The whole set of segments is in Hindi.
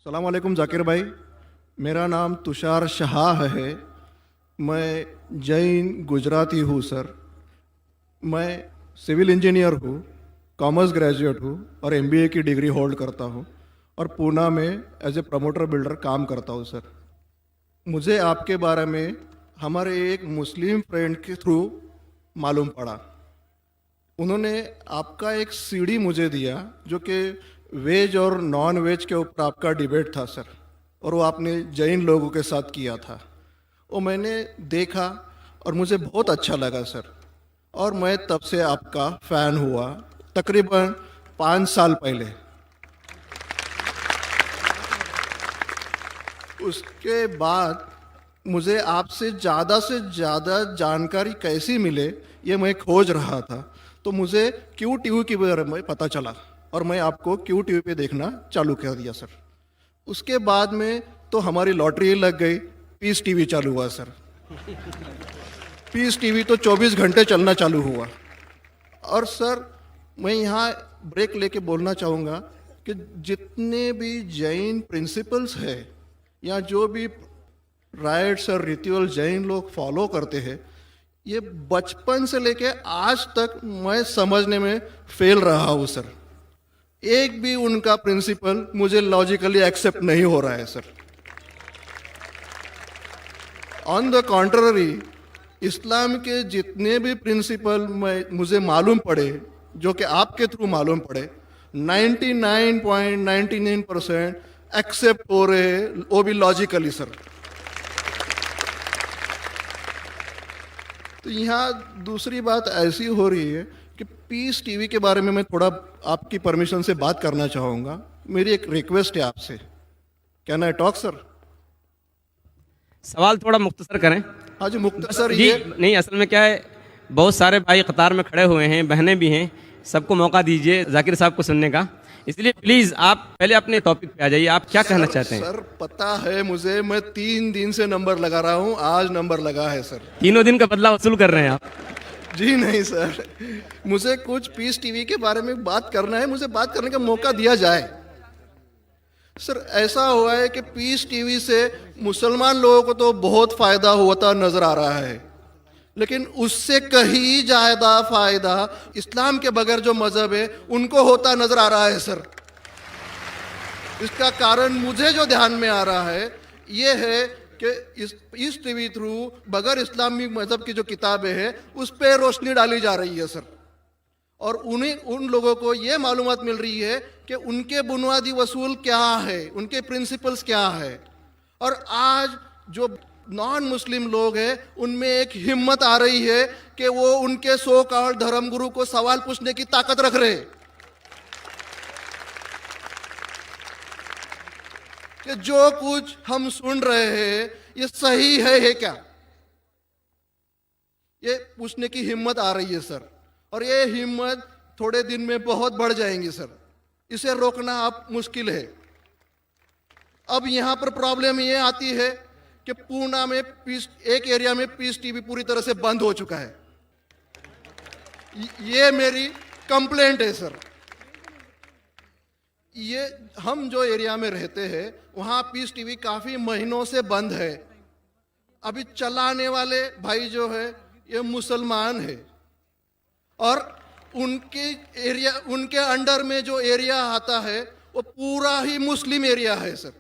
सलाम वालेकुम जाकिर भाई। मेरा नाम तुषार शाह है। मैं जैन गुजराती हूँ सर। मैं सिविल इंजीनियर हूँ, कॉमर्स ग्रेजुएट हूँ और एमबीए की डिग्री होल्ड करता हूँ और पूना में एज ए प्रमोटर बिल्डर काम करता हूँ सर। मुझे आपके बारे में हमारे एक मुस्लिम फ्रेंड के थ्रू मालूम पड़ा। उन्होंने आपका एक सीडी मुझे दिया जो कि वेज और नॉन वेज के ऊपर आपका डिबेट था सर, और वो आपने जैन लोगों के साथ किया था। वो मैंने देखा और मुझे बहुत अच्छा लगा सर, और मैं तब से आपका फ़ैन हुआ तकरीबन 5 साल पहले। उसके बाद मुझे आपसे से ज़्यादा जानकारी कैसी मिले ये मैं खोज रहा था, तो मुझे क्यू टीवी के बारे में पता चला और मैं आपको क्यू टीवी पे देखना चालू कर दिया सर। उसके बाद में तो हमारी लॉटरी लग गई, पीस टीवी चालू हुआ सर। पीस टीवी तो 24 घंटे चलना चालू हुआ। और सर मैं यहाँ ब्रेक लेके बोलना चाहूँगा कि जितने भी जैन प्रिंसिपल्स है या जो भी राइट्स और रिचुअल जैन लोग फॉलो करते हैं, ये बचपन से लेके आज तक मैं समझने में फेल रहा हूँ सर। एक भी उनका प्रिंसिपल मुझे लॉजिकली एक्सेप्ट नहीं हो रहा है सर। ऑन द कॉन्ट्ररी, इस्लाम के जितने भी प्रिंसिपल मुझे मालूम पड़े, जो कि आपके थ्रू मालूम पड़े, 99.99% एक्सेप्ट हो रहे हैं, वो भी लॉजिकली सर। तो यहाँ दूसरी बात ऐसी हो रही है कि पीस टीवी के बारे में मैं थोड़ा आपकी परमिशन से बात करना चाहूँगा। मेरी एक रिक्वेस्ट है आपसे, कैन आई टॉक सर? सवाल थोड़ा मुख्तसर करें। हाँ जी, मुख्तसर जी ये। नहीं, असल में क्या है, बहुत सारे भाई कतार में खड़े हुए हैं, बहनें भी हैं, सबको मौका दीजिए जाकिर साहब को सुनने का। इसलिए प्लीज आप पहले अपने टॉपिक पे आ जाइए, आप क्या कहना चाहते हैं? सर पता है मुझे, मैं 3 दिन से नंबर लगा रहा हूँ, आज नंबर लगा है सर। 3 दिन का बदला वसूल कर रहे हैं आप? जी नहीं सर, मुझे कुछ पीस टीवी के बारे में बात करना है, मुझे बात करने का मौका दिया जाए। सर ऐसा हुआ है कि पीस टीवी से मुसलमान लोगों को तो बहुत फायदा होता नजर आ रहा है, लेकिन उससे कहीं ज्यादा फायदा इस्लाम के बगैर जो मजहब है उनको होता नजर आ रहा है सर। इसका कारण मुझे जो ध्यान में आ रहा है ये है कि इस टीवी थ्रू बगैर इस्लामी मजहब की जो किताबें हैं उस पर रोशनी डाली जा रही है सर, और उन लोगों को ये मालूमात मिल रही है कि उनके बुनियादी वसूल क्या है, उनके प्रिंसिपल्स क्या है। और आज जो नॉन मुस्लिम लोग हैं उनमें एक हिम्मत आ रही है कि वो उनके सो कॉल्ड धर्मगुरु को सवाल पूछने की ताकत रख रहे हैं कि जो कुछ हम सुन रहे हैं ये सही है क्या, ये पूछने की हिम्मत आ रही है सर। और ये हिम्मत थोड़े दिन में बहुत बढ़ जाएंगी सर, इसे रोकना आप मुश्किल है। अब यहाँ पर प्रॉब्लम ये आती है कि पूना में एक एरिया में पीस टीवी पूरी तरह से बंद हो चुका है। ये मेरी कंप्लेंट है सर। ये हम जो एरिया में रहते हैं वहाँ पीस टीवी काफ़ी महीनों से बंद है। अभी चलाने वाले भाई जो है ये मुसलमान है, और उनके अंडर में जो एरिया आता है वो पूरा ही मुस्लिम एरिया है सर।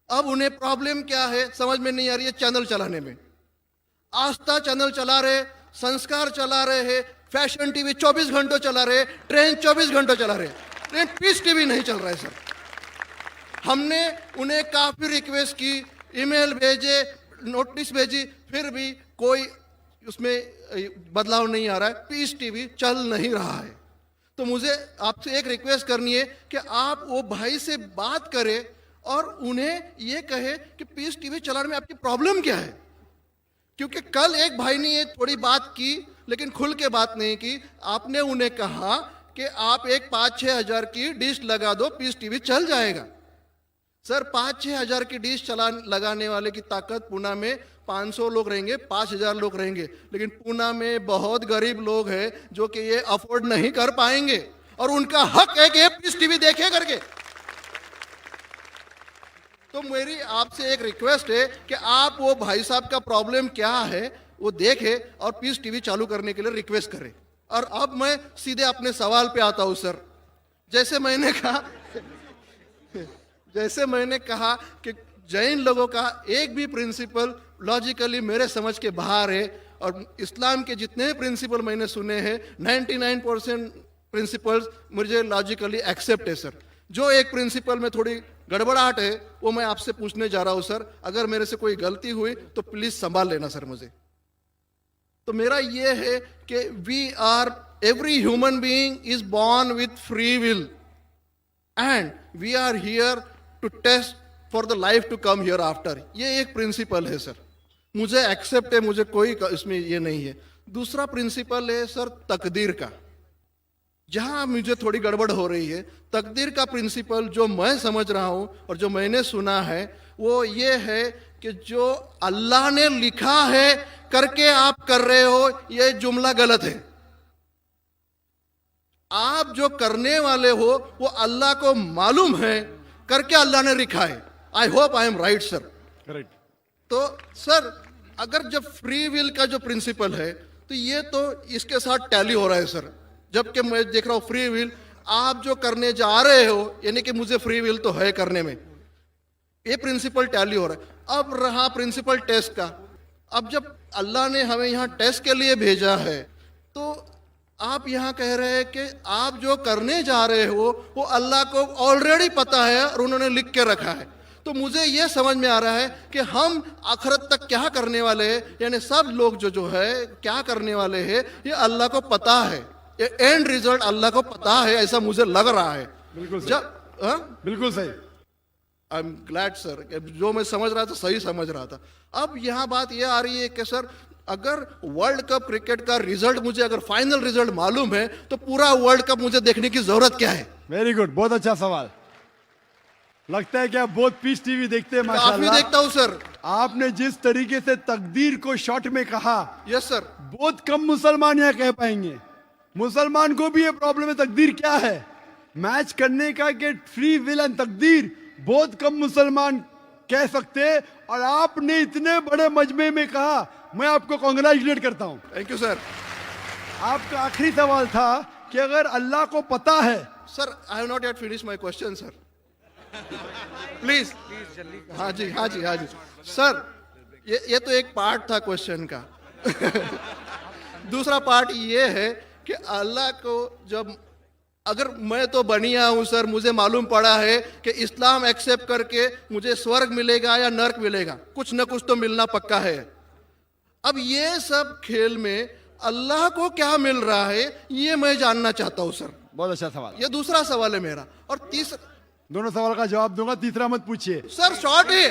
अब उन्हें प्रॉब्लम क्या है समझ में नहीं आ रही है चैनल चलाने में। आस्था चैनल चला रहे, संस्कार चला रहे हैं, फैशन टीवी 24 घंटों चला रहे, ट्रेन 24 घंटों चला रहे, लेकिन पीस टीवी नहीं चल रहा है सर। हमने उन्हें काफ़ी रिक्वेस्ट की, ईमेल भेजे, नोटिस भेजी, फिर भी कोई उसमें बदलाव नहीं आ रहा है, पीस टीवी चल नहीं रहा है। तो मुझे आपसे एक रिक्वेस्ट करनी है कि आप वो भाई से बात करें और उन्हें ये कहे कि पीस टीवी चलाने में आपकी प्रॉब्लम क्या है। क्योंकि कल एक भाई ने ये थोड़ी बात की लेकिन खुल के बात नहीं की। आपने उन्हें कहा कि आप एक 5-6 हज़ार की डिश लगा दो, पीस टीवी चल जाएगा। सर 5-6 हज़ार की डिश लगाने वाले की ताकत पूना में 500 लोग रहेंगे, 5,000 लोग रहेंगे, लेकिन पूना में बहुत गरीब लोग हैं जो कि ये अफोर्ड नहीं कर पाएंगे, और उनका हक है कि ये पीस टीवी देखे करके। तो मेरी आपसे एक रिक्वेस्ट है कि आप वो भाई साहब का प्रॉब्लम क्या है वो देखें और पीस टीवी चालू करने के लिए रिक्वेस्ट करें। और अब मैं सीधे अपने सवाल पे आता हूँ सर। जैसे मैंने कहा कि जैन लोगों का एक भी प्रिंसिपल लॉजिकली मेरे समझ के बाहर है, और इस्लाम के जितने भी प्रिंसिपल मैंने सुने हैं 99% प्रिंसिपल्स मुझे लॉजिकली एक्सेप्ट है सर। जो एक प्रिंसिपल में थोड़ी गड़बड़ाहट है वो मैं आपसे पूछने जा रहा हूँ सर। अगर मेरे से कोई गलती हुई तो प्लीज संभाल लेना सर मुझे। तो मेरा ये है कि every human being is born with free will and we are here to test for the life to come here after. ये एक प्रिंसिपल है सर, मुझे एक्सेप्ट है, मुझे कोई इसमें ये नहीं है। दूसरा प्रिंसिपल है सर तकदीर का, जहां मुझे थोड़ी गड़बड़ हो रही है। तकदीर का प्रिंसिपल जो मैं समझ रहा हूं और जो मैंने सुना है वो ये है कि जो अल्लाह ने लिखा है करके आप कर रहे हो, ये जुमला गलत है। आप जो करने वाले हो वो अल्लाह को मालूम है करके अल्लाह ने लिखा है। I hope I am right sir. Correct. तो सर अगर जब फ्री विल का जो प्रिंसिपल है तो ये तो इसके साथ टैली हो रहा है सर। जबकि मैं देख रहा हूं फ्री विल आप जो करने जा रहे हो, यानी कि मुझे फ्री विल तो है करने में, ये प्रिंसिपल टैली हो रहा है। अब रहा प्रिंसिपल टेस्ट का। अब जब अल्लाह ने हमें यहाँ टेस्ट के लिए भेजा है तो आप यहाँ कह रहे हैं कि आप जो करने जा रहे हो वो अल्लाह को ऑलरेडी पता है और उन्होंने लिख के रखा है। तो मुझे ये समझ में आ रहा है कि हम आखिरत तक क्या करने वाले हैं, यानी सब लोग जो है क्या करने वाले हैं ये अल्लाह को पता है। ये एंड रिजल्ट अल्लाह को पता है, ऐसा मुझे लग रहा है। बिल्कुल सही। बिल्कुल सही। आई एम ग्लैड सर, जो मैं समझ रहा था सही समझ रहा था। अब यहाँ बात यह आ रही है कि सर अगर वर्ल्ड कप क्रिकेट का रिजल्ट मुझे अगर फाइनल रिजल्ट मालूम है तो पूरा वर्ल्ड कप मुझे देखने की जरूरत क्या है? वेरी गुड, बहुत अच्छा सवाल। लगता है कि आप बहुत पीस टीवी देखते हैं। काफी माशाल्लाह। देखता हूँ सर। आपने जिस तरीके से तकदीर को शॉर्ट में कहा, यस सर। बहुत कम मुसलमान यह कह पाएंगे। मुसलमान को भी ये प्रॉब्लम है तकदीर क्या है, मैच करने का कि फ्री विल एंड तकदीर बहुत कम मुसलमान कह सकते हैं। और आपने इतने बड़े मजमे में कहा, मैं आपको कांग्रेचुलेट करता हूं। Thank you sir. आपका आखिरी सवाल था कि अगर अल्लाह को पता है। Sir I have not yet finish my question sir, please जल्दी। हाँ जी हाँ जी हाँ जी सर, ये तो एक पार्ट था क्वेश्चन का। दूसरा पार्ट ये है कि अल्लाह को जब अगर मैं तो बनिया हूं सर, मुझे मालूम पड़ा है कि इस्लाम एक्सेप्ट करके मुझे स्वर्ग मिलेगा या नर्क मिलेगा, कुछ ना कुछ तो मिलना पक्का है। अब ये सब खेल में अल्लाह को क्या मिल रहा है ये मैं जानना चाहता हूं सर। बहुत अच्छा सवाल। ये दूसरा सवाल है मेरा। और तीसरा, दोनों सवाल का जवाब दूंगा, तीसरा मत पूछिए सर शॉर्ट है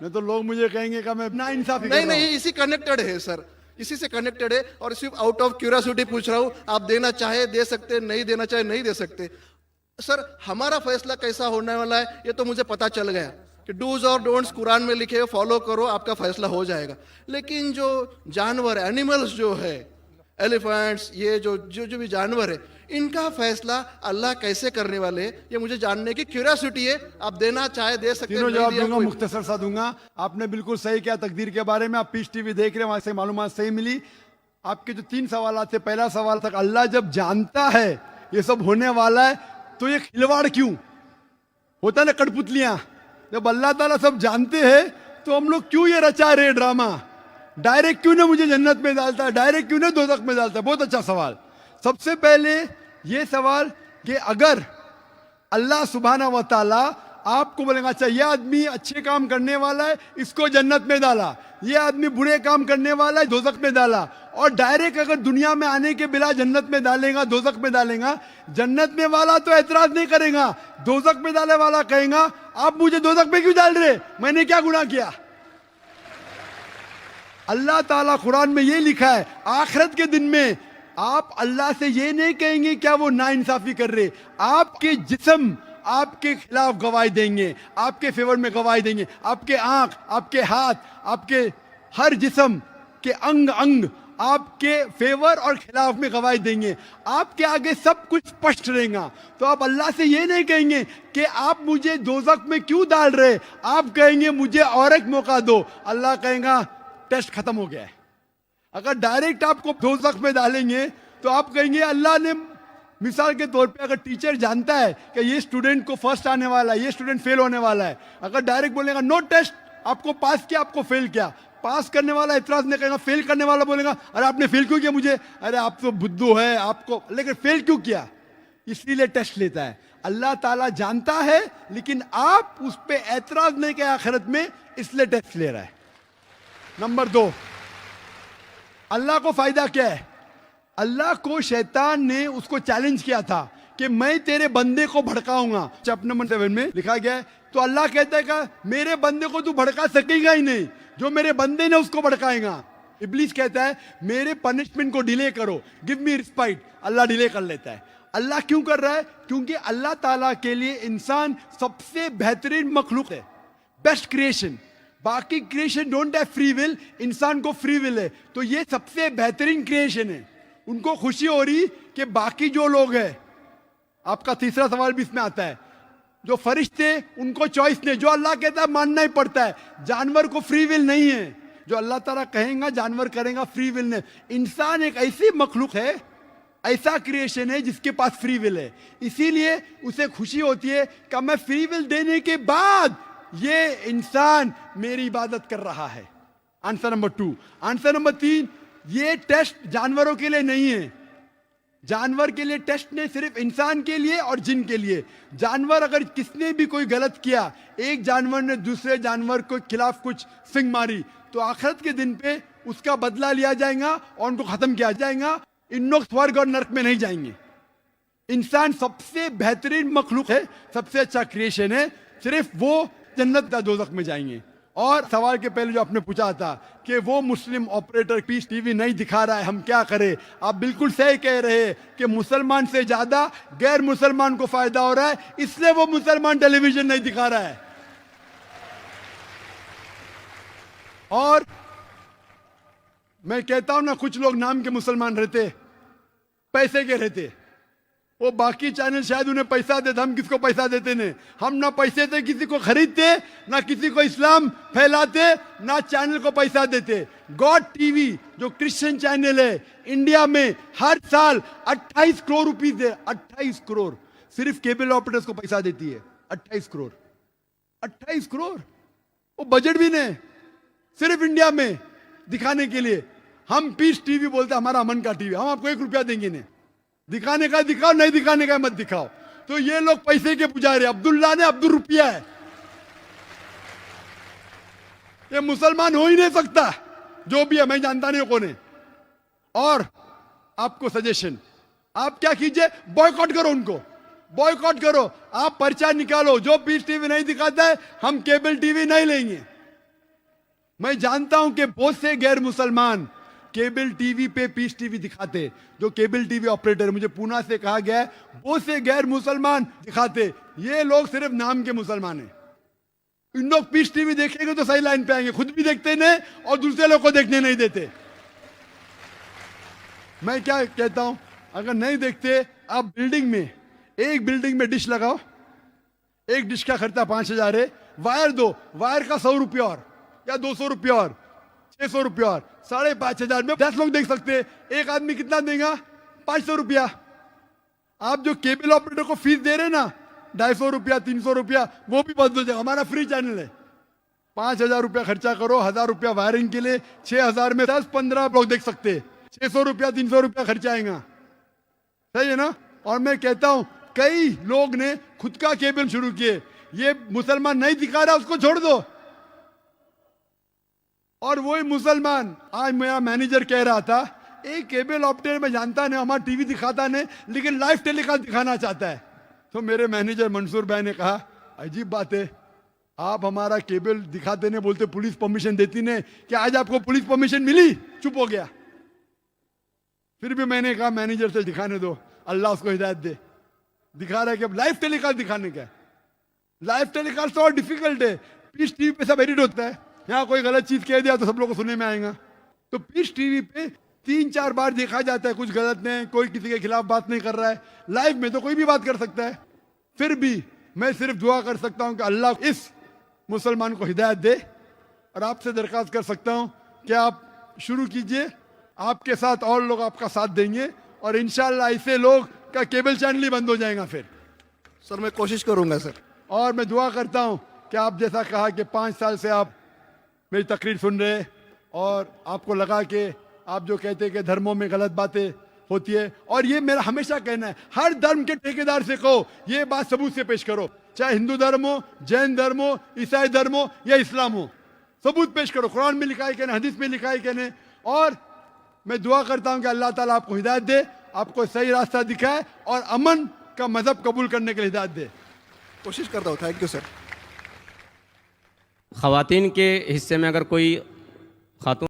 नहीं तो लोग मुझे कहेंगे कि मैं ना इंसाफी कर नहीं रहा हूं। नहीं, इसी कनेक्टेड है सर, इसी से कनेक्टेड है। और सिर्फ आउट ऑफ क्यूरियोसिटी पूछ रहा हूं, आप देना चाहे दे सकते, नहीं देना चाहे नहीं दे सकते। सर हमारा फैसला कैसा होने वाला है ये तो मुझे पता चल गया कि डूज और डोंट्स कुरान में लिखे, फॉलो करो, आपका फैसला हो जाएगा। लेकिन जो जानवर एनिमल्स जो है, एलिफेंट्स, ये जो भी जानवर है, इनका फैसला अल्लाह कैसे करने वाले हैं ये मुझे जानने की क्यूरियोसिटी है। आप देना चाहे दे सकते हैं, तीनों नहीं जवाब दिया दूंगा, कोई- मुख्तसर सा दूंगा। आपने बिल्कुल सही किया तकदीर के बारे में। आप पीस टीवी देख रहे हैं, वहां से मालूमात सही मिली। आपके जो 3 सवाल थे, पहला सवाल तक अल्लाह जब जानता है ये सब होने वाला है तो ये खिलवाड़ क्यों होता ना, कठपुतलियां। जब अल्लाह ताला सब जानते हैं तो हम लोग क्यों ये रचा रहे ड्रामा? डायरेक्ट क्यों ना मुझे जन्नत में डालता है, डायरेक्ट क्यों ना दोजख में डालता है? बहुत अच्छा सवाल। सबसे पहले ये सवाल कि अगर अल्लाह सुब्हाना व तआला आपको बोलेगा अच्छा ये आदमी अच्छे काम करने वाला है, इसको जन्नत में डाला, ये आदमी बुरे काम करने वाला है, दोजख में डाला, और डायरेक्ट अगर दुनिया में आने के बिना जन्नत में डालेगा, दोजख में डालेगा, जन्नत में वाला तो एतराज नहीं करेगा, दोजख में डाले वाला कहेगा आप मुझे दोजख में क्यों डाल रहे, मैंने क्या गुनाह किया? अल्लाह ताला कुरान में ये लिखा है, आखिरत के दिन में आप अल्लाह से ये नहीं कहेंगे क्या वो नाइंसाफी कर रहे, आपके जिस्म आपके खिलाफ गवाही देंगे, आपके फेवर में गवाही देंगे। आपके आंख, आपके हाथ, आपके हर जिस्म के अंग अंग आपके फेवर और खिलाफ में गवाही देंगे। आपके आगे सब कुछ स्पष्ट रहेगा। तो आप अल्लाह से ये नहीं कहेंगे कि आप मुझे दोज़ख में क्यों डाल रहे, आप कहेंगे मुझे और एक मौका दो। अल्लाह कहेगा टेस्ट खत्म हो गया है। अगर डायरेक्ट आपको दोज़ख में डालेंगे तो आप कहेंगे अल्लाह ने, मिसाल के तौर पे अगर टीचर जानता है कि ये स्टूडेंट को फर्स्ट आने वाला है, ये स्टूडेंट फेल होने वाला है, अगर डायरेक्ट बोलेगा नो टेस्ट, आपको पास किया आपको फेल किया, पास करने वाला इतराज नहीं करेगा, फेल करने वाला बोलेगा अरे आपने फेल क्यों किया मुझे, अरे आप तो बुद्धू है आपको, लेकिन फेल क्यों किया, इसलिए टेस्ट लेता है। अल्लाह ताला जानता है लेकिन आप उस पर एतराज नहीं किया आखिरत में, इसलिए टेस्ट ले रहा है। नंबर 2, अल्लाह को फायदा क्या है? अल्लाह को शैतान ने उसको चैलेंज किया था कि मैं तेरे बंदे को भड़काऊंगा। चैप्टर नंबर 7 में लिखा गया है। तो अल्लाह कहता है कि मेरे बंदे को तू भड़का सकेगा ही नहीं, जो मेरे बंदे ने उसको भड़काएगा। इब्लीस कहता है मेरे पनिशमेंट को डिले करो, गिव मी रिस्पाइट। अल्लाह डिले कर लेता है। अल्लाह क्यों कर रहा है? क्योंकि अल्लाह ताला के लिए इंसान सबसे बेहतरीन मखलूक है, बेस्ट क्रिएशन। बाकी creation don't have free will, इंसान को फ्री विल है। तो ये सबसे बेहतरीन क्रिएशन है। उनको खुशी हो रही कि बाकी जो लोग हैं, आपका तीसरा सवाल भी इसमें आता है, जो फरिश्ते उनको चॉइस नहीं, जो अल्लाह कहता है मानना ही पड़ता है। जानवर को फ्री विल नहीं है, जो अल्लाह ताला कहेगा जानवर करेगा, फ्री विल नहीं। इंसान एक ऐसी मखलूक है, ऐसा क्रिएशन है जिसके पास फ्री विल है। इसीलिए उसे खुशी होती है कि मैं फ्री विल देने के बाद ये इंसान मेरी इबादत कर रहा है। Answer number 2। आंसर नंबर 3, ये टेस्ट जानवरों के लिए नहीं है। जानवर के लिए टेस्ट नहीं, सिर्फ इंसान के लिए और जिन के लिए। जानवर अगर किसने भी कोई गलत किया, एक जानवर ने दूसरे जानवर के खिलाफ कुछ सिंग मारी, तो आखिरत के दिन पे उसका बदला लिया जाएगा और उनको खत्म किया जाएगा। इन लोग स्वर्ग और नरक में नहीं जाएंगे। इंसान सबसे बेहतरीन मखलूक है, सबसे अच्छा क्रिएशन है। सिर्फ वो जन्नत या दोज़ख में जाएंगे। और सवाल के पहले जो आपने पूछा था कि वो मुस्लिम ऑपरेटर पीस टीवी नहीं दिखा रहा है, हम क्या करें? आप बिल्कुल सही कह रहे हैं कि मुसलमान से ज्यादा गैर मुसलमान को फायदा हो रहा है, इसलिए वो मुसलमान टेलीविजन नहीं दिखा रहा है। और मैं कहता हूं ना, कुछ लोग नाम के मुसलमान रहते, पैसे के रहते, वो बाकी चैनल शायद उन्हें पैसा देते, हम किसको पैसा देते नहीं। हम ना पैसे से किसी को खरीदते, ना किसी को इस्लाम फैलाते, ना चैनल को पैसा देते। गॉड टीवी जो क्रिश्चियन चैनल है, इंडिया में हर साल 28 करोड़ रुपीस है। 28 करोड़ सिर्फ केबल ऑपरेटर्स को पैसा देती है। 28 करोड़, 28 करोड़ वो बजट भी नहीं, सिर्फ इंडिया में दिखाने के लिए। हम पीस टीवी बोलते हमारा अमन का टीवी, हम आपको 1 रुपया देंगे नहीं। दिखाने का दिखाओ, नहीं दिखाने का मत दिखाओ। तो ये लोग पैसे के पुजारी, अब्दुल्ला ने अब्दुल रुपया है। ये मुसलमान हो ही नहीं सकता, जो भी है, मैं जानता नहीं कौन है। और आपको सजेशन, आप क्या कीजिए, बॉयकॉट करो उनको, बॉयकॉट करो। आप पर्चा निकालो, जो पीस टीवी नहीं दिखाता है हम केबल टीवी नहीं लेंगे। मैं जानता हूं कि बहुत से गैर मुसलमान केबल टीवी पे पीस टीवी दिखाते, जो केबल टीवी ऑपरेटर, मुझे पूना से कहा गया है, बहुत से गैर मुसलमान दिखाते। ये लोग सिर्फ नाम के मुसलमान हैं। इन लोग पीस टीवी देखेंगे तो सही लाइन पे आएंगे, खुद भी देखते नहीं और दूसरे लोग को देखने नहीं देते। मैं क्या कहता हूं, अगर नहीं देखते, आप बिल्डिंग में, एक बिल्डिंग में डिश लगाओ, एक डिश का खर्चा 5,000 है, वायर दो, वायर का 100 रुपया और या 200 रुपया और 600 रुपया और 5,500 में 10 लोग देख सकते हैं। एक आदमी कितना देगा? 500 रुपया। आप जो केबल ऑपरेटर को फीस दे रहे ना, 250 रुपया 300 रुपया, वो भी बंद हो जाएगा। हमारा फ्री चैनल है। 5,000 रुपया खर्चा करो, 1,000 रुपया वायरिंग के लिए, 6,000 में 10-15 लोग देख सकते हैं। 600 रुपया 300 रुपया खर्चा आएगा, सही है ना? और मैं कहता हूं कई लोग ने खुद का केबल शुरू किए। ये मुसलमान नहीं दिखा रहा, उसको छोड़ दो। और वही मुसलमान, आज मेरा मैनेजर कह रहा था, एक केबल ऑपरेटर में जानता नहीं, हमारा टीवी दिखाता नहीं, लेकिन लाइव टेलीकास्ट दिखाना चाहता है। तो मेरे मैनेजर मंसूर भाई ने कहा, अजीब बात है, आप हमारा केबल दिखाते नहीं, बोलते पुलिस परमिशन देती नहीं, कि आज आपको पुलिस परमिशन मिली? चुप हो गया। फिर भी मैंने कहा मैनेजर से दिखाने दो, अल्लाह उसको हिदायत दे। दिखा रहा है कि अब लाइव टेलीकास्ट दिखाने का। लाइव टेलीकास्ट तो और डिफिकल्ट है। पीस टीवी पे सब एडिट होता है, यहाँ कोई गलत चीज कह दिया तो सब लोगों को सुनने में आएगा। तो पीस टीवी पे 3-4 बार देखा जाता है कुछ गलत नहीं, कोई किसी के खिलाफ बात नहीं कर रहा है। लाइव में तो कोई भी बात कर सकता है। फिर भी मैं सिर्फ दुआ कर सकता हूं कि अल्लाह इस मुसलमान को हिदायत दे, और आपसे दरख्वास्त कर सकता हूं कि आप शुरू कीजिए, आपके साथ और लोग आपका साथ देंगे, और इंशाल्लाह ऐसे लोग का केबल चैनल ही बंद हो जाएगा फिर। सर मैं कोशिश करूंगा सर। और मैं दुआ करता हूं कि आप जैसा कहा कि 5 साल से आप मेरी तकरीर सुन रहे, और आपको लगा कि आप जो कहते हैं कि धर्मों में गलत बातें होती है, और ये मेरा हमेशा कहना है, हर धर्म के ठेकेदार से कहो ये बात सबूत से पेश करो, चाहे हिंदू धर्म हो, जैन धर्म हो, ईसाई धर्म हो या इस्लाम हो, सबूत पेश करो। कुरान में लिखा है कि नहीं, हदीस में लिखा है कि नहीं। और मैं दुआ करता हूं कि अल्लाह ताला आपको हिदायत दे, आपको सही रास्ता दिखाए, और अमन का मजहब कबूल करने के लिए हिदायत दे। कोशिश करता हूँ। Thank you sir. ख़वातीन के हिस्से में अगर कोई खातून